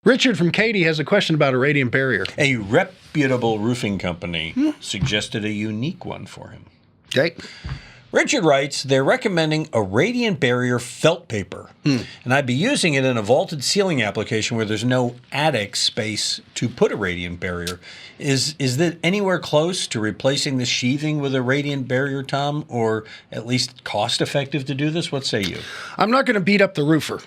Richard from Katy has a question about a radiant barrier. A reputable roofing company suggested a unique one for him. Okay. Richard writes, they're recommending a radiant barrier felt paper, and I'd be using it in a vaulted ceiling application where there's no attic space to put a radiant barrier. Is that anywhere close to replacing the sheathing with a radiant barrier, Tom, or at least cost effective to do this? What say you? I'm not going to beat up the roofer.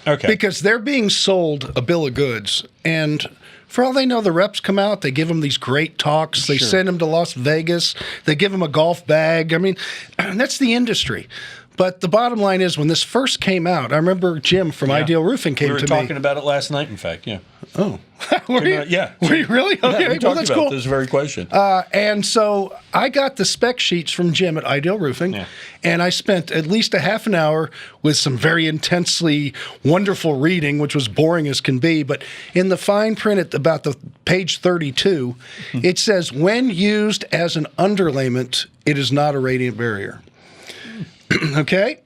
Okay. Because they're being sold a bill of goods, and for all they know, the reps come out, they give them these great talks, they send them to Las Vegas, they give them a golf bag. I mean, that's the industry. But the bottom line is, when this first came out, I remember Jim from Ideal Roofing came to me. We were talking about it last night, in fact, yeah. Oh. Were you? Yeah. Were you really? Okay, we talked that's about cool. this very question. And so I got the spec sheets from Jim at Ideal Roofing, and I spent at least a half an hour with some very intensely wonderful reading, which was boring as can be. But in the fine print at about the page 32, it says, when used as an underlayment, it is not a radiant barrier. Okay?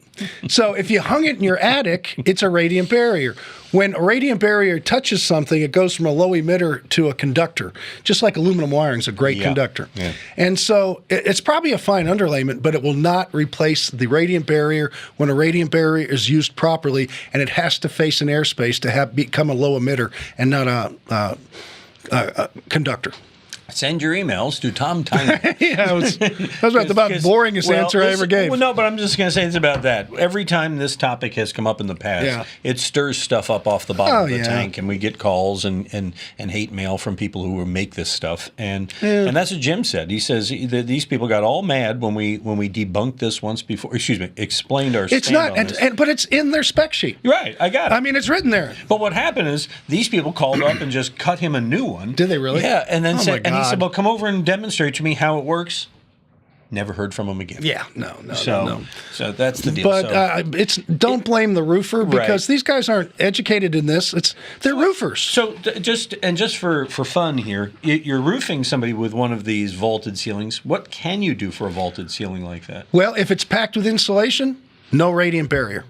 So if you hung it in your attic, it's a radiant barrier. When a radiant barrier touches something, it goes from a low emitter to a conductor, just like aluminum wiring is a great conductor. Yeah. And so it's probably a fine underlayment, but it will not replace the radiant barrier when a radiant barrier is used properly, and it has to face an airspace to become a low emitter and not a conductor. Send your emails to Tom Tynan. That was about the boringest answer I ever gave. Well, no, but I'm just going to say it's about that. Every time this topic has come up in the past, it stirs stuff up off the bottom of the tank, and we get calls and hate mail from people who make this stuff. And that's what Jim said. He says that these people got all mad when we debunked this once before. Excuse me, explained our stand on this. But it's in their spec sheet. Right, I got it. I mean, it's written there. But what happened is these people called up and just cut him a new one. Did they really? Yeah, and then said, and he said, well, come over and demonstrate to me how it works. Never heard from him again. Yeah, no. So that's the deal. But don't blame the roofer, because these guys aren't educated in this. They're roofers. So just for fun here, you're roofing somebody with one of these vaulted ceilings. What can you do for a vaulted ceiling like that? Well, if it's packed with insulation, no radiant barrier.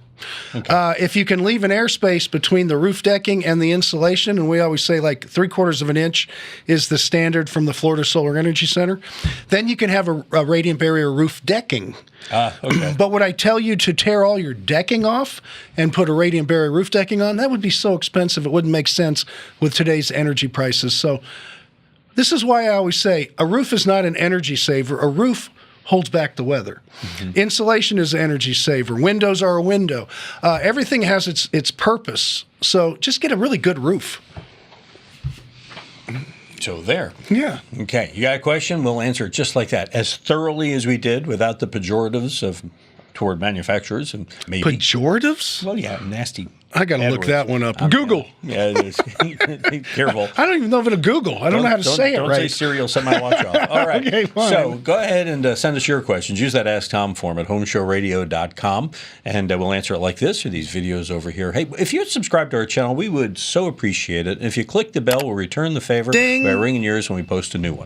Okay. If you can leave an airspace between the roof decking and the insulation, and we always say like 3/4 of an inch is the standard from the Florida Solar Energy Center, then you can have a radiant barrier roof decking. Okay. But would I tell you to tear all your decking off and put a radiant barrier roof decking on? That would be so expensive. It wouldn't make sense with today's energy prices. So this is why I always say a roof is not an energy saver. A roof holds back the weather. Insulation is an energy saver. Windows are a window. Everything has its purpose. So just get a really good roof. So there. Yeah. Okay. You got a question? We'll answer it just like that, as thoroughly as we did, without the pejoratives toward manufacturers and maybe pejoratives. Well, yeah, nasty. I got to look that one up. Google. Yeah, it is. Careful. I don't even know if it'll Google. I don't know how to say it right. Don't say cereal, set my watch off. All right. Okay, fine. So go ahead and send us your questions. Use that Ask Tom form at HomeShowRadio.com, and we'll answer it like this or these videos over here. Hey, if you'd subscribe to our channel, we would so appreciate it. And if you click the bell, we'll return the favor by ringing yours when we post a new one.